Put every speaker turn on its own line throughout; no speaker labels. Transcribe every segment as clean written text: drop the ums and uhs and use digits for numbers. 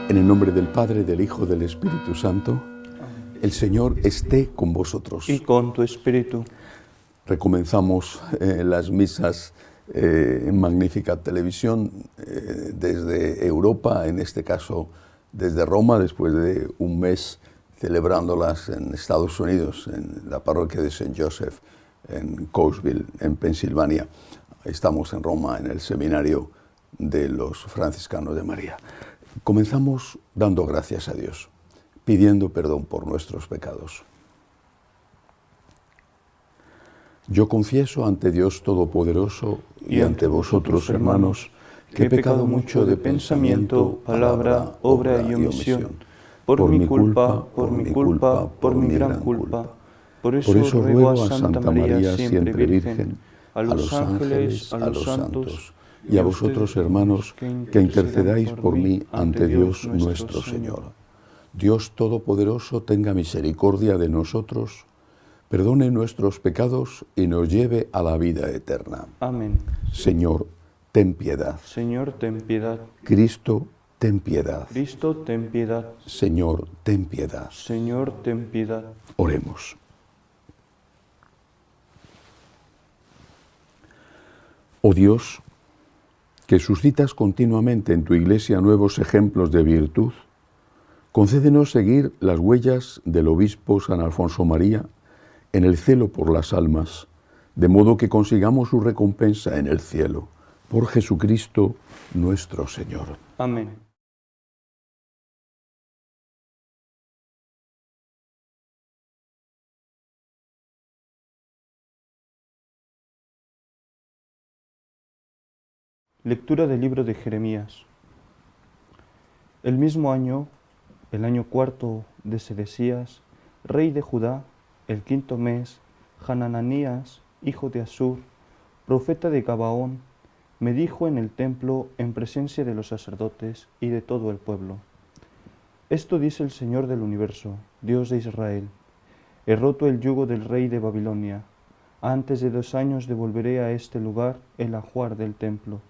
En el nombre del Padre, del Hijo, del Espíritu Santo, el Señor esté con vosotros.
Y con tu espíritu.
Recomenzamos las misas en Magnífica Televisión desde Europa, en este caso desde Roma, después de un mes celebrándolas en Estados Unidos, en la parroquia de St. Joseph, en Cowesville, en Pensilvania. Estamos en Roma, en el seminario de los franciscanos de María. Comenzamos dando gracias a Dios, pidiendo perdón por nuestros pecados. Yo confieso ante Dios Todopoderoso y ante vosotros, hermanos, que he pecado mucho de pensamiento, palabra, obra y omisión. Por mi culpa, por mi gran culpa. Por eso ruego a Santa María, siempre Virgen, a los ángeles, a los santos, y a vosotros, hermanos, que intercedáis por mí ante Dios nuestro Señor. Dios Todopoderoso tenga misericordia de nosotros, perdone nuestros pecados y nos lleve a la vida eterna.
Amén.
Señor, ten piedad.
Señor, ten piedad.
Cristo, ten piedad.
Cristo, ten piedad.
Señor, ten piedad.
Señor, ten piedad.
Oremos. Oh Dios, que suscitas continuamente en tu Iglesia nuevos ejemplos de virtud, concédenos seguir las huellas del obispo San Alfonso María en el celo por las almas, de modo que consigamos su recompensa en el cielo, por Jesucristo nuestro Señor.
Amén. Lectura del libro de Jeremías. El mismo año, el año cuarto de Sedecías, rey de Judá, el quinto mes, Hanananías, hijo de Asur, profeta de Gabaón, me dijo en el templo en presencia de los sacerdotes y de todo el pueblo: Esto dice el Señor del universo, Dios de Israel: He roto el yugo del rey de Babilonia. Antes de 2 años devolveré a este lugar el ajuar del templo,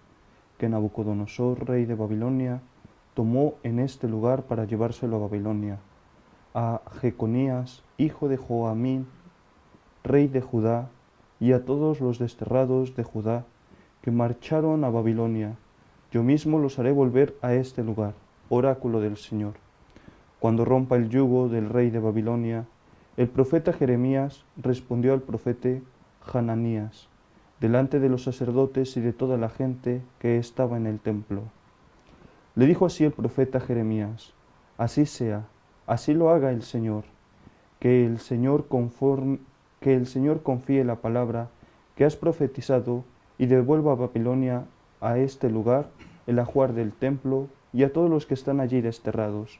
que Nabucodonosor, rey de Babilonia, tomó en este lugar para llevárselo a Babilonia, a Jeconías, hijo de Joamín, rey de Judá, y a todos los desterrados de Judá que marcharon a Babilonia. Yo mismo los haré volver a este lugar, oráculo del Señor. Cuando rompa el yugo del rey de Babilonia, el profeta Jeremías respondió al profeta Hananías, delante de los sacerdotes y de toda la gente que estaba en el templo. Le dijo así el profeta Jeremías: Así sea, así lo haga el Señor, que el Señor confíe la palabra que has profetizado y devuelva a Babilonia, a este lugar, el ajuar del templo y a todos los que están allí desterrados.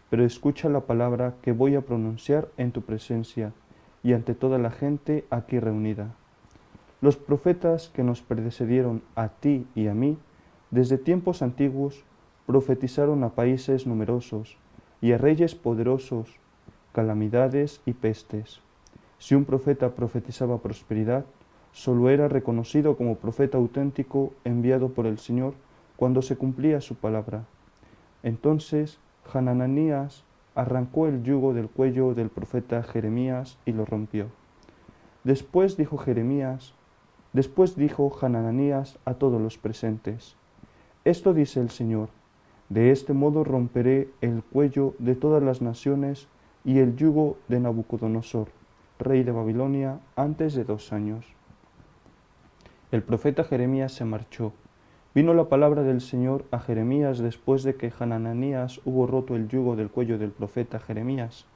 Pero escucha la palabra que voy a pronunciar en tu presencia y ante toda la gente aquí reunida. Los profetas que nos precedieron a ti y a mí, desde tiempos antiguos, profetizaron a países numerosos y a reyes poderosos, calamidades y pestes. Si un profeta profetizaba prosperidad, solo era reconocido como profeta auténtico enviado por el Señor cuando se cumplía su palabra. Entonces Hanananías arrancó el yugo del cuello del profeta Jeremías y lo rompió. Después dijo Hanananías a todos los presentes: Esto dice el Señor: De este modo romperé el cuello de todas las naciones y el yugo de Nabucodonosor, rey de Babilonia, antes de 2 años. El profeta Jeremías se marchó. Vino la palabra del Señor a Jeremías después de que Hanananías hubo roto el yugo del cuello del profeta Jeremías.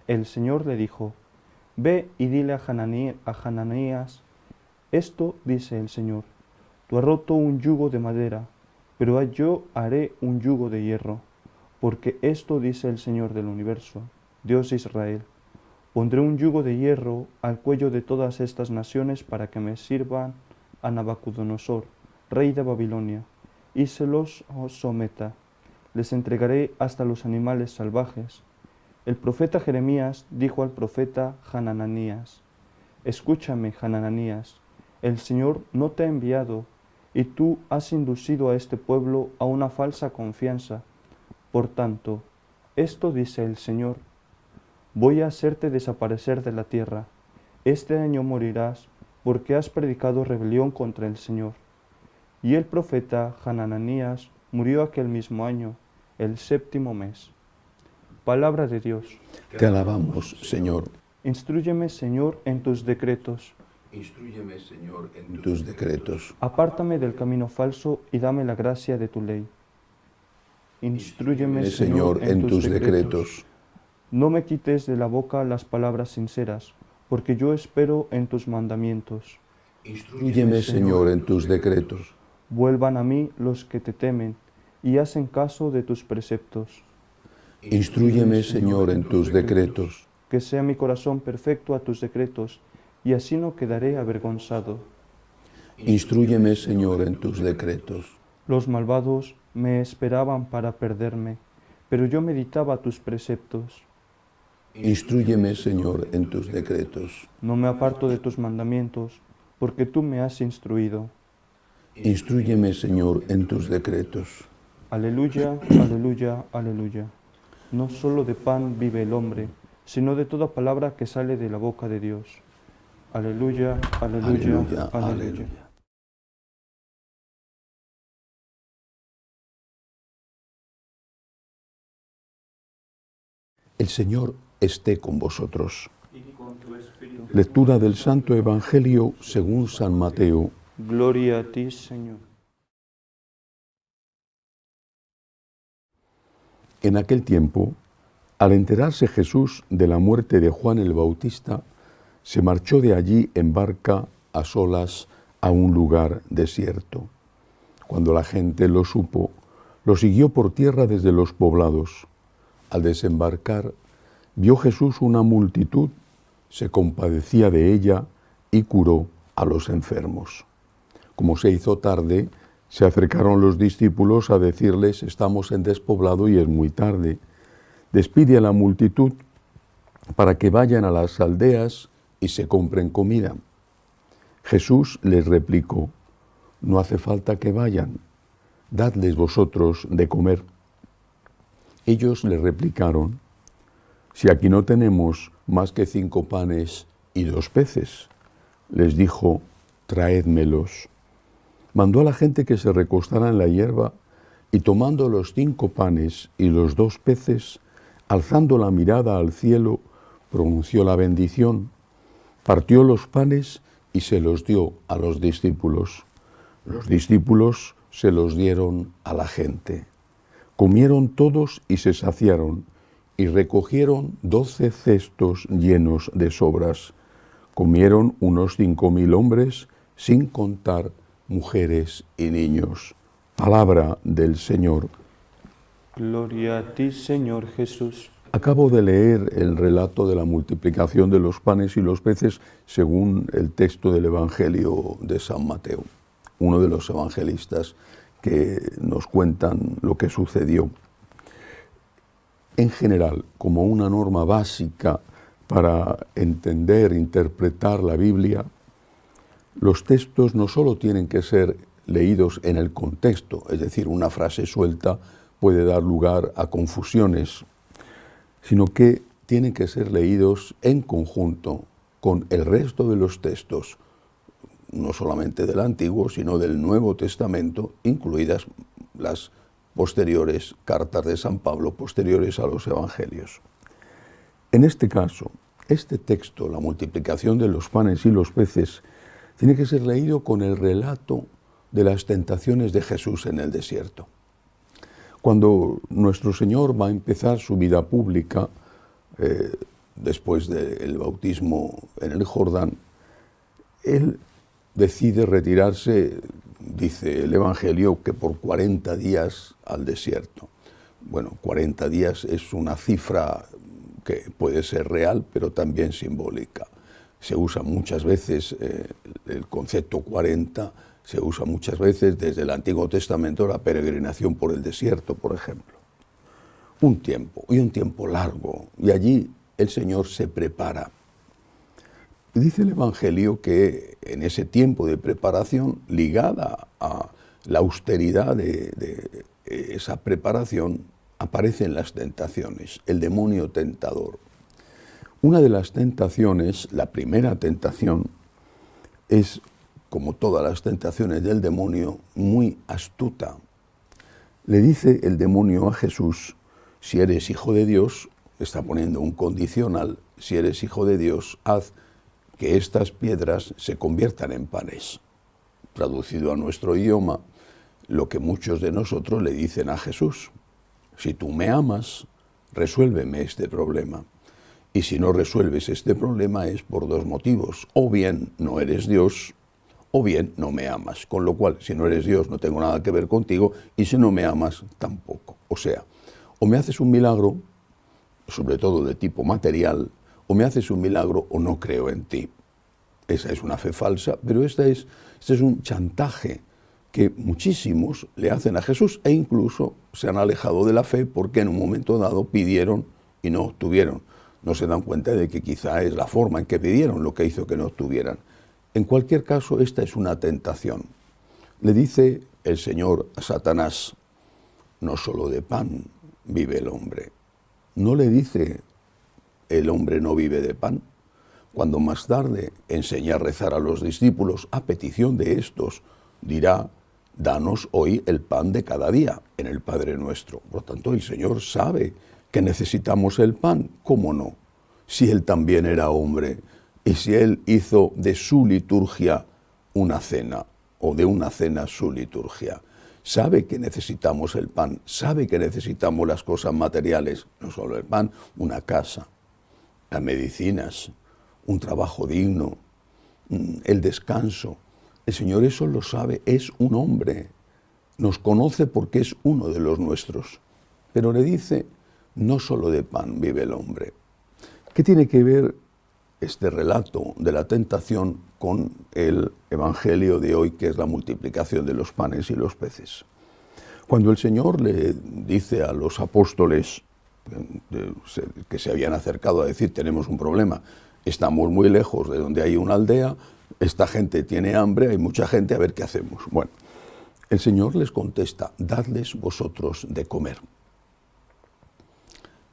El Señor le dijo: Ve y dile a Hanananías: Esto dice el Señor: Tú has roto un yugo de madera, pero yo haré un yugo de hierro, porque esto dice el Señor del universo, Dios de Israel: Pondré un yugo de hierro al cuello de todas estas naciones para que me sirvan a Nabucodonosor, rey de Babilonia, y se los someta. Les entregaré hasta los animales salvajes. El profeta Jeremías dijo al profeta Hanananías: Escúchame, Hanananías, el Señor no te ha enviado, y tú has inducido a este pueblo a una falsa confianza, Por tanto, esto dice el Señor: voy a hacerte desaparecer de la tierra. Este año morirás, porque has predicado rebelión contra el Señor. Y el profeta Hanananías murió aquel mismo año, el 7º mes. Palabra de Dios.
Te alabamos, Señor.
Instrúyeme, Señor, en tus decretos.
Instrúyeme, Señor, en tus decretos.
Apártame del camino falso y dame la gracia de tu ley. Instrúyeme,
Señor, en tus decretos.
No me quites de la boca las palabras sinceras, porque yo espero en tus mandamientos.
Instrúyeme, Señor, en tus decretos.
Vuelvan a mí los que te temen y hacen caso de tus preceptos.
Instrúyeme, Señor, en tus decretos.
Que sea mi corazón perfecto a tus decretos, y así no quedaré avergonzado.
Instrúyeme, Señor, en tus decretos.
Los malvados me esperaban para perderme, pero yo meditaba tus preceptos.
Instrúyeme, Señor, en tus decretos.
No me aparto de tus mandamientos, porque tú me has instruido.
Instrúyeme, Señor, en tus decretos.
Aleluya, aleluya, aleluya. No solo de pan vive el hombre, sino de toda palabra que sale de la boca de Dios. Aleluya, aleluya,
Aleluya,
aleluya.
aleluya. El Señor esté con vosotros. Lectura del Santo Evangelio según San Mateo.
Gloria a ti, Señor.
En aquel tiempo, al enterarse Jesús de la muerte de Juan el Bautista, se marchó de allí en barca a solas a un lugar desierto. Cuando la gente lo supo, lo siguió por tierra desde los poblados. Al desembarcar, vio Jesús una multitud, se compadecía de ella y curó a los enfermos. Como se hizo tarde, se acercaron los discípulos a decirles: estamos en despoblado y es muy tarde. Despide a la multitud para que vayan a las aldeas y se compren comida. Jesús les replicó: no hace falta que vayan, dadles vosotros de comer. Ellos le replicaron: si aquí no tenemos más que 5 panes y 2 peces. Les dijo: traédmelos. Mandó a la gente que se recostara en la hierba y tomando los 5 panes y los 2 peces, alzando la mirada al cielo, pronunció la bendición, partió los panes y se los dio a los discípulos. Los discípulos se los dieron a la gente. Comieron todos y se saciaron, y recogieron 12 cestos llenos de sobras. Comieron unos 5.000 hombres, sin contar mujeres y niños. Palabra del Señor.
Gloria a ti, Señor Jesús.
Acabo de leer el relato de la multiplicación de los panes y los peces según el texto del Evangelio de San Mateo, uno de los evangelistas que nos cuentan lo que sucedió. En general, como una norma básica para entender, interpretar la Biblia, los textos no solo tienen que ser leídos en el contexto, es decir, una frase suelta puede dar lugar a confusiones, sino que tienen que ser leídos en conjunto con el resto de los textos, no solamente del Antiguo, sino del Nuevo Testamento, incluidas las posteriores cartas de San Pablo, posteriores a los Evangelios. En este caso, este texto, la multiplicación de los panes y los peces, tiene que ser leído con el relato de las tentaciones de Jesús en el desierto. Cuando nuestro Señor va a empezar su vida pública, después del bautismo en el Jordán, Él decide retirarse, dice el Evangelio, que por 40 días al desierto. Bueno, 40 días es una cifra que puede ser real, pero también simbólica. Se usa muchas veces, el concepto 40, se usa muchas veces desde el Antiguo Testamento, la peregrinación por el desierto, por ejemplo. Un tiempo, y un tiempo largo, y allí el Señor se prepara. Dice el Evangelio que en ese tiempo de preparación, ligada a la austeridad de esa preparación, aparecen las tentaciones, el demonio tentador. Una de las tentaciones, la primera tentación, es, como todas las tentaciones del demonio, muy astuta. Le dice el demonio a Jesús: si eres hijo de Dios, está poniendo un condicional, si eres hijo de Dios, haz que estas piedras se conviertan en panes. Traducido a nuestro idioma, lo que muchos de nosotros le dicen a Jesús: si tú me amas, resuélveme este problema. Y si no resuelves este problema es por dos motivos: o bien no eres Dios, o bien no me amas. Con lo cual, si no eres Dios, no tengo nada que ver contigo, y si no me amas, tampoco. O sea, o me haces un milagro, sobre todo de tipo material, o me haces un milagro o no creo en ti. Esa es una fe falsa, pero este es un chantaje que muchísimos le hacen a Jesús, e incluso se han alejado de la fe porque en un momento dado pidieron y no obtuvieron. No se dan cuenta de que quizá es la forma en que pidieron lo que hizo que no obtuvieran. En cualquier caso, esta es una tentación. Le dice el Señor a Satanás: no solo de pan vive el hombre. No le dice: el hombre no vive de pan. Cuando más tarde enseña a rezar a los discípulos, a petición de estos, dirá: danos hoy el pan de cada día, en el Padre Nuestro. Por lo tanto, el Señor sabe que necesitamos el pan. ¿Cómo no? Si Él también era hombre, y si Él hizo de su liturgia una cena, o de una cena su liturgia. Sabe que necesitamos el pan, sabe que necesitamos las cosas materiales, no solo el pan, una casa, las medicinas, un trabajo digno, el descanso. El Señor eso lo sabe, es un hombre, nos conoce porque es uno de los nuestros. Pero le dice: no solo de pan vive el hombre. ¿Qué tiene que ver este relato de la tentación con el Evangelio de hoy, que es la multiplicación de los panes y los peces? Cuando el Señor le dice a los apóstoles que se habían acercado a decir: tenemos un problema, estamos muy lejos de donde hay una aldea, esta gente tiene hambre, hay mucha gente, a ver qué hacemos. Bueno, el Señor les contesta: dadles vosotros de comer.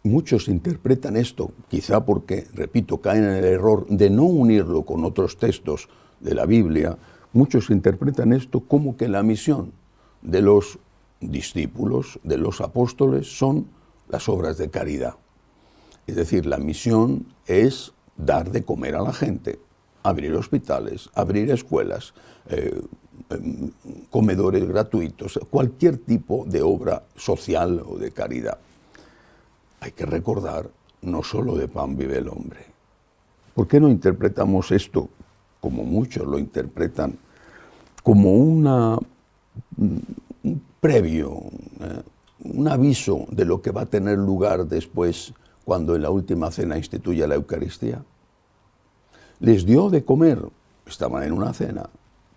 Muchos interpretan esto, quizá porque, repito, caen en el error de no unirlo con otros textos de la Biblia. Muchos interpretan esto como que la misión de los discípulos, de los apóstoles, son las obras de caridad. Es decir, la misión es dar de comer a la gente, abrir hospitales, abrir escuelas, comedores gratuitos, cualquier tipo de obra social o de caridad. Hay que recordar: no solo de pan vive el hombre. ¿Por qué no interpretamos esto, como muchos lo interpretan, como un previo, un aviso de lo que va a tener lugar después, cuando en la última cena instituya la Eucaristía? Les dio de comer, estaban en una cena,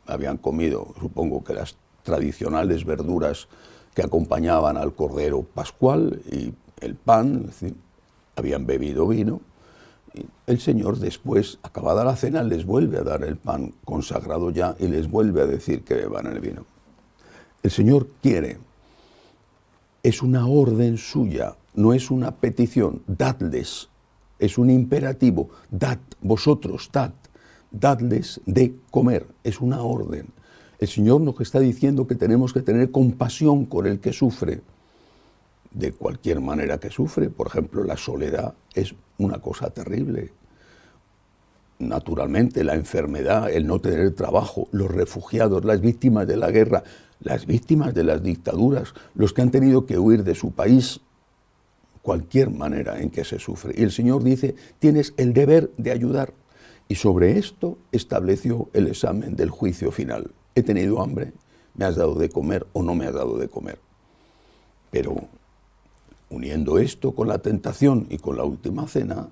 habían comido, supongo que las tradicionales verduras que acompañaban al Cordero Pascual y el pan, es decir, habían bebido vino. Y el Señor después, acabada la cena, les vuelve a dar el pan consagrado ya y les vuelve a decir que beban el vino. El Señor quiere, es una orden suya, no es una petición: dadles, es un imperativo: dad, vosotros, dadles de comer, es una orden. El Señor nos está diciendo que tenemos que tener compasión con el que sufre, de cualquier manera que sufre. Por ejemplo, la soledad es una cosa terrible. Naturalmente, la enfermedad, el no tener trabajo, los refugiados, las víctimas de la guerra, las víctimas de las dictaduras, los que han tenido que huir de su país, cualquier manera en que se sufre. Y el Señor dice: tienes el deber de ayudar. Y sobre esto estableció el examen del juicio final. He tenido hambre, me has dado de comer o no me has dado de comer. Pero uniendo esto con la tentación y con la última cena,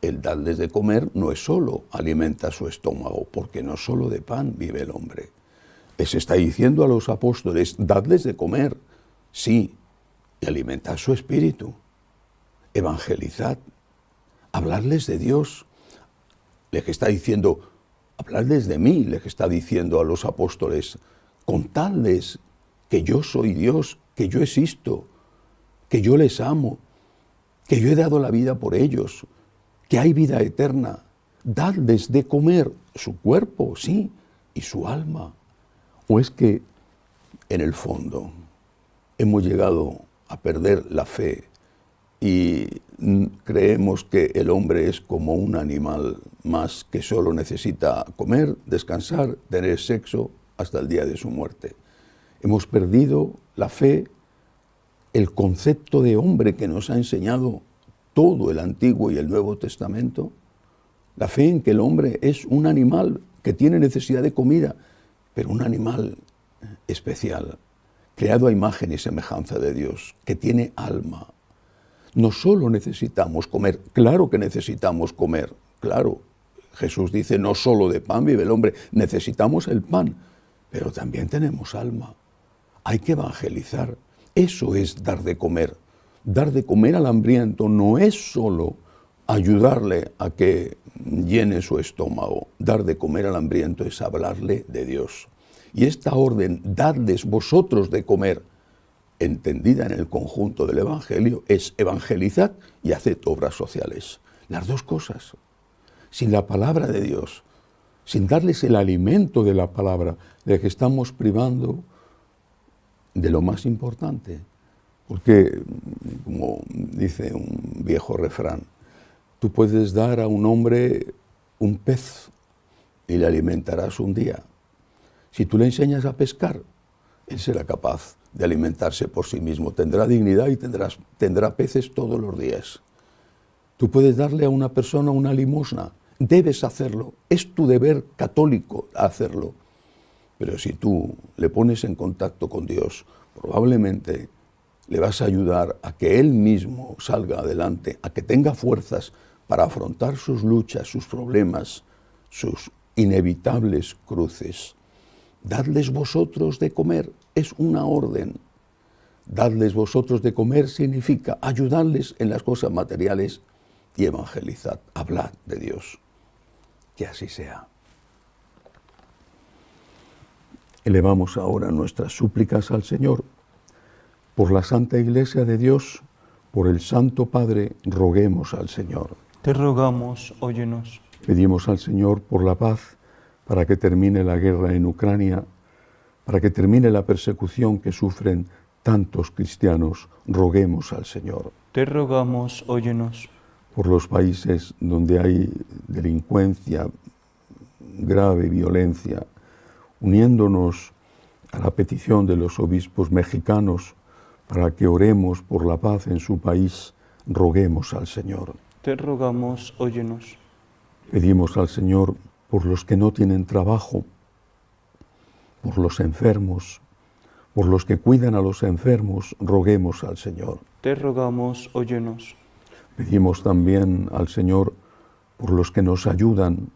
el darles de comer no es solo alimenta su estómago, porque no solo de pan vive el hombre. Les está diciendo a los apóstoles: dadles de comer, sí, y alimentad su espíritu. Evangelizad, hablarles de Dios. Les está diciendo: hablarles de mí. Les está diciendo a los apóstoles: contadles que yo soy Dios, que yo existo, que yo les amo, que yo he dado la vida por ellos, que hay vida eterna. Dadles de comer su cuerpo, sí, y su alma. ¿O es que en el fondo hemos llegado a perder la fe y creemos que el hombre es como un animal más que solo necesita comer, descansar, tener sexo hasta el día de su muerte? Hemos perdido la fe, el concepto de hombre que nos ha enseñado todo el Antiguo y el Nuevo Testamento. La fe en que el hombre es un animal que tiene necesidad de comida, pero un animal especial, creado a imagen y semejanza de Dios, que tiene alma. No solo necesitamos comer, claro que necesitamos comer, claro. Jesús dice, no solo de pan vive el hombre, necesitamos el pan, pero también tenemos alma. Hay que evangelizar, eso es dar de comer. Dar de comer al hambriento no es solo ayudarle a que llene su estómago. Dar de comer al hambriento es hablarle de Dios. Y esta orden, dadles vosotros de comer, entendida en el conjunto del Evangelio, es evangelizar y hacer obras sociales. Las dos cosas. Sin la palabra de Dios, sin darles el alimento de la palabra, de que estamos privando de lo más importante. Porque, como dice un viejo refrán, tú puedes dar a un hombre un pez y le alimentarás un día. Si tú le enseñas a pescar, él será capaz de alimentarse por sí mismo, tendrá dignidad y tendrá peces todos los días. Tú puedes darle a una persona una limosna, debes hacerlo, es tu deber católico hacerlo. Pero si tú le pones en contacto con Dios, probablemente le vas a ayudar a que él mismo salga adelante, a que tenga fuerzas para afrontar sus luchas, sus problemas, sus inevitables cruces. Dadles vosotros de comer, es una orden. Dadles vosotros de comer significa ayudarles en las cosas materiales y evangelizad, hablad de Dios. Que así sea. Elevamos ahora nuestras súplicas al Señor. Por la Santa Iglesia de Dios, por el Santo Padre, roguemos al Señor.
Te rogamos, óyenos.
Pedimos al Señor por la paz, para que termine la guerra en Ucrania, para que termine la persecución que sufren tantos cristianos, roguemos al Señor.
Te rogamos, óyenos.
Por los países donde hay delincuencia, grave violencia, uniéndonos a la petición de los obispos mexicanos para que oremos por la paz en su país, roguemos al Señor.
Te rogamos, óyenos.
Pedimos al Señor por los que no tienen trabajo, por los enfermos, por los que cuidan a los enfermos, roguemos al Señor.
Te rogamos, óyenos.
Pedimos también al Señor por los que nos ayudan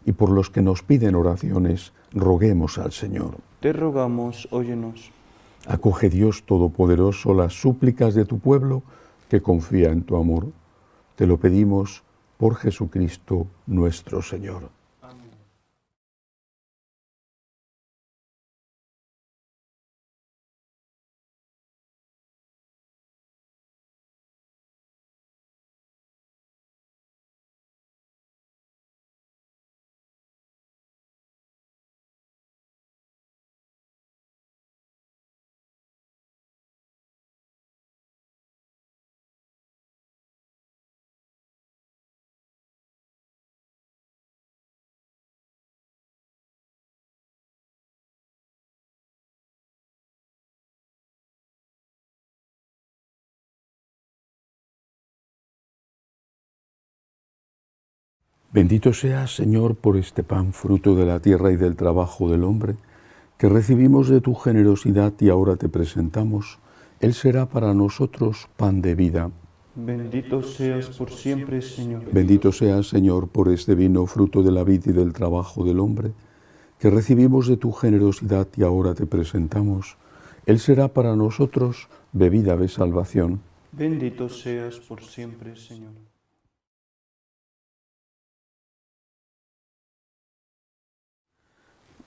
y por los que nos piden oraciones, roguemos al Señor.
Te rogamos, óyenos.
Acoge Dios Todopoderoso las súplicas de tu pueblo que confía en tu amor. Te lo pedimos por Jesucristo nuestro Señor.
Amén.
Bendito seas, Señor, por este pan, fruto de la tierra y del trabajo del hombre, que recibimos de tu generosidad y ahora te presentamos. Él será para nosotros pan de vida.
Bendito seas por siempre, Señor.
Bendito seas, Señor, por este vino, fruto de la vid y del trabajo del hombre, que recibimos de tu generosidad y ahora te presentamos. Él será para nosotros bebida de salvación.
Bendito seas por siempre, Señor.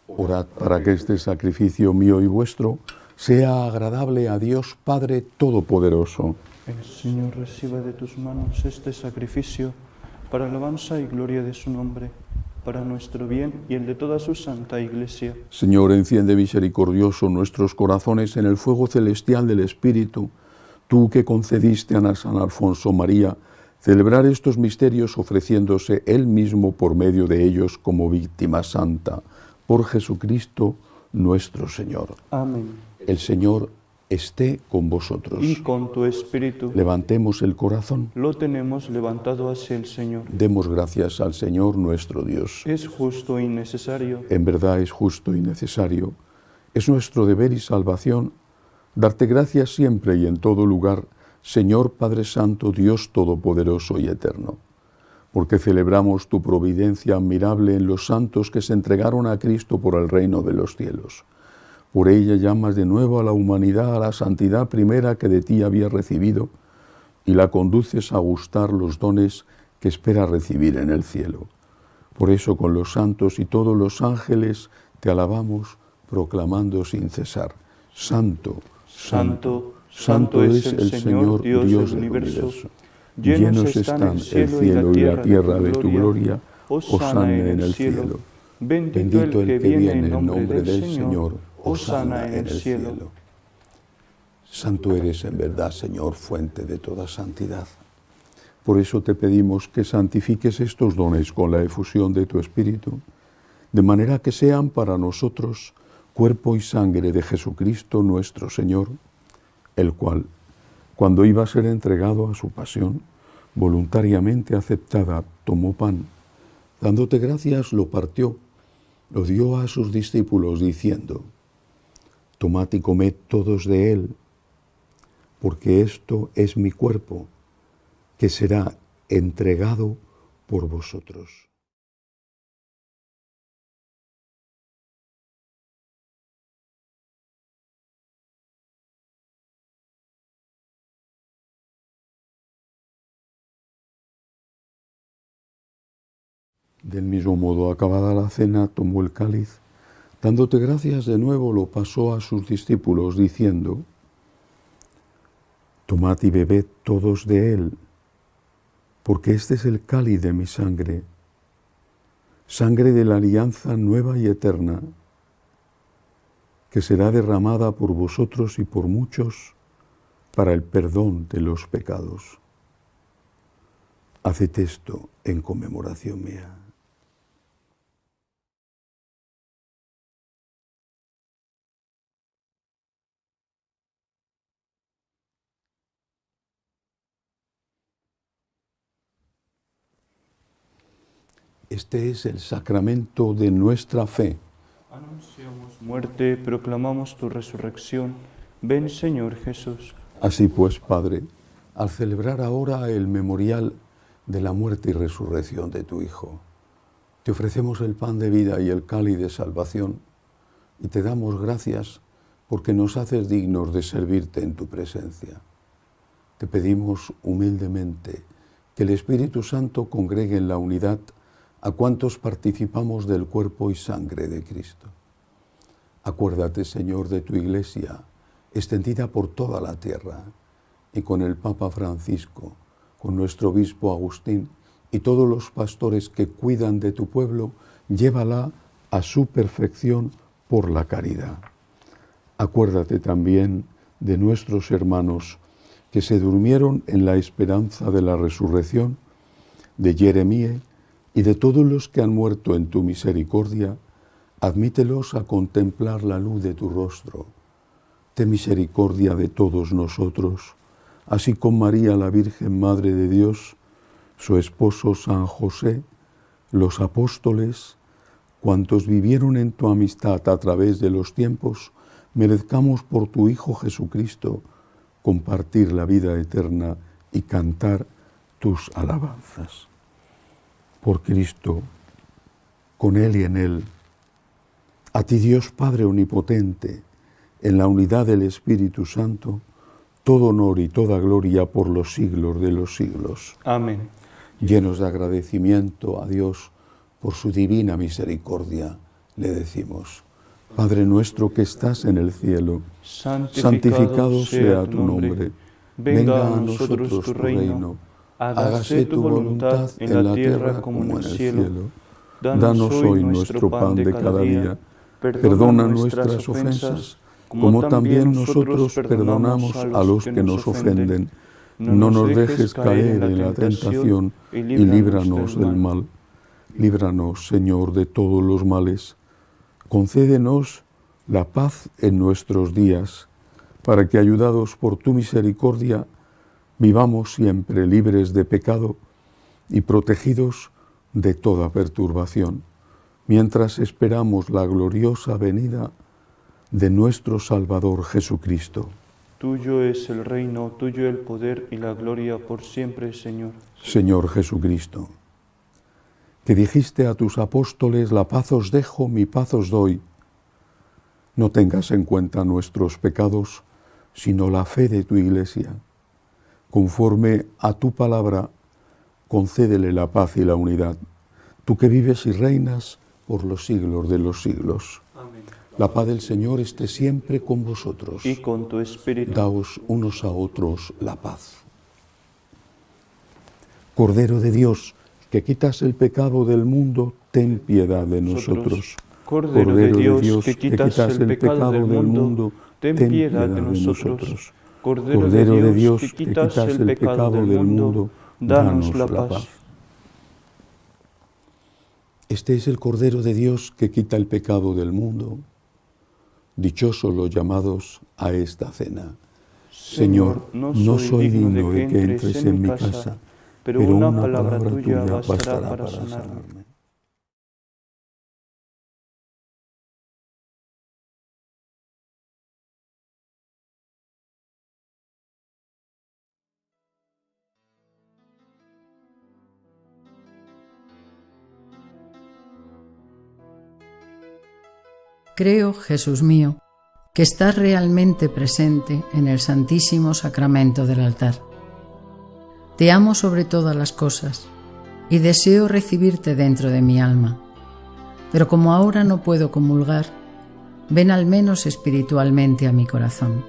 Orad para que este sacrificio mío y vuestro sea agradable a Dios Padre Todopoderoso.
El Señor reciba de tus manos este sacrificio para alabanza y gloria de su nombre, para nuestro bien y el de toda su santa Iglesia.
Señor, enciende misericordioso nuestros corazones en el fuego celestial del Espíritu, tú que concediste a San Alfonso María celebrar estos misterios ofreciéndose él mismo por medio de ellos como víctima santa, por Jesucristo nuestro Señor.
Amén.
El Señor esté con vosotros.
Y con tu espíritu.
Levantemos el corazón.
Lo tenemos levantado hacia el Señor.
Demos gracias al Señor nuestro Dios.
Es justo y necesario.
En verdad es justo y necesario. Es nuestro deber y salvación darte gracias siempre y en todo lugar, Señor Padre Santo, Dios Todopoderoso y Eterno, porque celebramos tu providencia admirable en los santos que se entregaron a Cristo por el reino de los cielos. Por ella llamas de nuevo a la humanidad a la santidad primera que de ti había recibido y la conduces a gustar los dones que espera recibir en el cielo. Por eso con los santos y todos los ángeles te alabamos, proclamando sin cesar: Santo, Santo, Santo es el Señor Dios del universo. Llenos están el cielo y la tierra de tu gloria. Hosana en el cielo. Bendito el que viene en nombre del Señor. Hosana en el cielo. Santo eres en verdad, Señor, fuente de toda santidad. Por eso te pedimos que santifiques estos dones con la efusión de tu Espíritu, de manera que sean para nosotros cuerpo y sangre de Jesucristo nuestro Señor, el cual, cuando iba a ser entregado a su pasión, voluntariamente aceptada, tomó pan, dándote gracias, lo partió, lo dio a sus discípulos, diciendo: Tomad y comed todos de él, porque esto es mi cuerpo, que será entregado por vosotros. Del mismo modo, acabada la cena, tomó el cáliz, dándote gracias de nuevo, lo pasó a sus discípulos, diciendo: Tomad y bebed todos de él, porque este es el cáliz de mi sangre, sangre de la alianza nueva y eterna, que será derramada por vosotros y por muchos para el perdón de los pecados. Haced esto en conmemoración mía. Este es el sacramento de nuestra fe.
Anunciamos muerte, proclamamos tu resurrección. Ven, Señor Jesús.
Así pues, Padre, al celebrar ahora el memorial de la muerte y resurrección de tu Hijo, te ofrecemos el pan de vida y el cáliz de salvación, y te damos gracias porque nos haces dignos de servirte en tu presencia. Te pedimos humildemente que el Espíritu Santo congregue en la unidad a cuantos participamos del cuerpo y sangre de Cristo. Acuérdate, Señor, de tu Iglesia, extendida por toda la tierra, y con el Papa Francisco, con nuestro obispo Agustín y todos los pastores que cuidan de tu pueblo, llévala a su perfección por la caridad. Acuérdate también de nuestros hermanos que se durmieron en la esperanza de la resurrección, de Jeremías y de todos los que han muerto en tu misericordia. Admítelos a contemplar la luz de tu rostro. Ten misericordia de todos nosotros, así con María, la Virgen Madre de Dios, su esposo San José, los apóstoles, cuantos vivieron en tu amistad a través de los tiempos, merezcamos por tu Hijo Jesucristo compartir la vida eterna y cantar tus alabanzas. Por Cristo, con Él y en Él, a ti Dios Padre Omnipotente, en la unidad del Espíritu Santo, todo honor y toda gloria por los siglos de los siglos.
Amén.
Llenos de agradecimiento a Dios por su divina misericordia, le decimos: Padre nuestro que estás en el cielo, santificado sea tu nombre. Venga a nosotros tu reino. Hágase tu voluntad en la tierra como en el cielo. Danos hoy nuestro pan de cada día. Perdona nuestras ofensas, como también nosotros perdonamos a los que nos ofenden. No nos dejes caer en la tentación y líbranos del mal. Líbranos, Señor, de todos los males. Concédenos la paz en nuestros días, para que, ayudados por tu misericordia, vivamos siempre libres de pecado y protegidos de toda perturbación, mientras esperamos la gloriosa venida de nuestro Salvador Jesucristo.
Tuyo es el reino, tuyo el poder y la gloria por siempre, Señor.
Señor Jesucristo, que dijiste a tus apóstoles: la paz os dejo, mi paz os doy. No tengas en cuenta nuestros pecados, sino la fe de tu Iglesia. Conforme a tu palabra, concédele la paz y la unidad, tú que vives y reinas por los siglos de los siglos.
Amén.
La paz del Señor esté siempre con vosotros.
Y con tu espíritu.
Daos unos a otros la paz. Cordero de Dios, que quitas el pecado del mundo, ten piedad de nosotros.
Cordero de Dios, que quitas el pecado del mundo, ten piedad de nosotros. Cordero de Dios, que quitas el pecado del mundo, danos la paz.
Este es el Cordero de Dios que quita el pecado del mundo. Dichosos los llamados a esta cena. Señor, no soy digno de que entres en mi casa, pero una palabra tuya bastará para sanarme.
Creo, Jesús mío, que estás realmente presente en el Santísimo Sacramento del altar. Te amo sobre todas las cosas y deseo recibirte dentro de mi alma. Pero como ahora no puedo comulgar, ven al menos espiritualmente a mi corazón.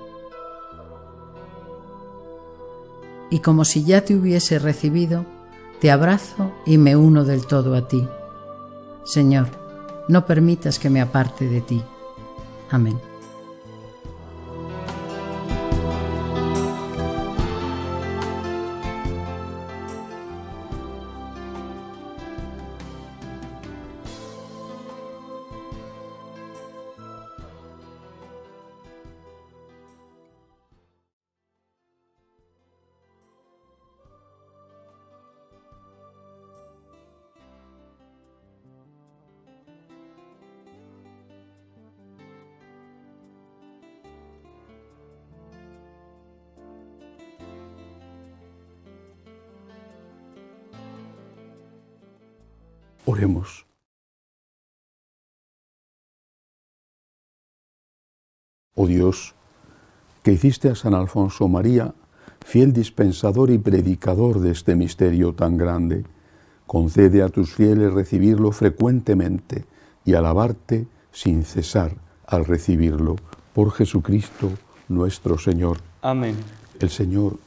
Y como si ya te hubiese recibido, te abrazo y me uno del todo a ti. Señor, no permitas que me aparte de ti. Amén.
Oremos. Oh Dios, que hiciste a San Alfonso María, fiel dispensador y predicador de este misterio tan grande, concede a tus fieles recibirlo frecuentemente y alabarte sin cesar al recibirlo. Por Jesucristo nuestro Señor.
Amén.
El Señor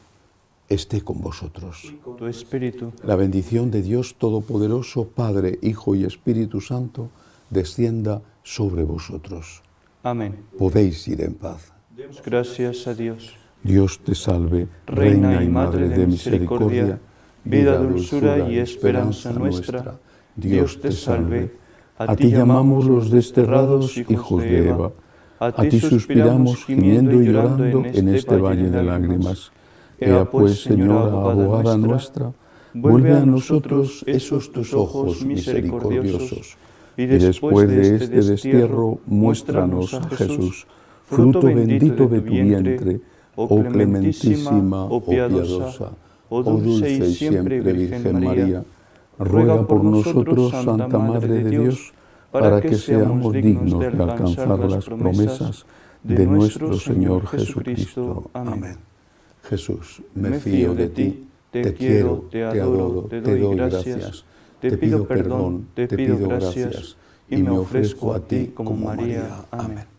esté con vosotros.
Y con tu espíritu.
La bendición de Dios Todopoderoso, Padre, Hijo y Espíritu Santo, descienda sobre vosotros.
Amén.
Podéis ir en paz.
Demos gracias a Dios.
Dios te salve, Reina y Madre de misericordia, vida, dulzura y esperanza nuestra. Dios te salve. A ti llamamos los desterrados hijos de Eva. A ti suspiramos gimiendo y llorando en este valle de lágrimas. Ea pues, Señora, abogada nuestra, vuelve a nosotros esos tus ojos misericordiosos, y después de este destierro, muéstranos a Jesús, fruto bendito de tu vientre, oh clementísima, oh piadosa, oh dulce y siempre Virgen María, ruega por nosotros, Santa Madre de Dios, para que seamos dignos de alcanzar las promesas de nuestro Señor Jesucristo. Amén. Jesús, me fío de ti, te quiero, te adoro, te doy gracias, te pido perdón, te pido gracias,
y me ofrezco a ti como María. Amén.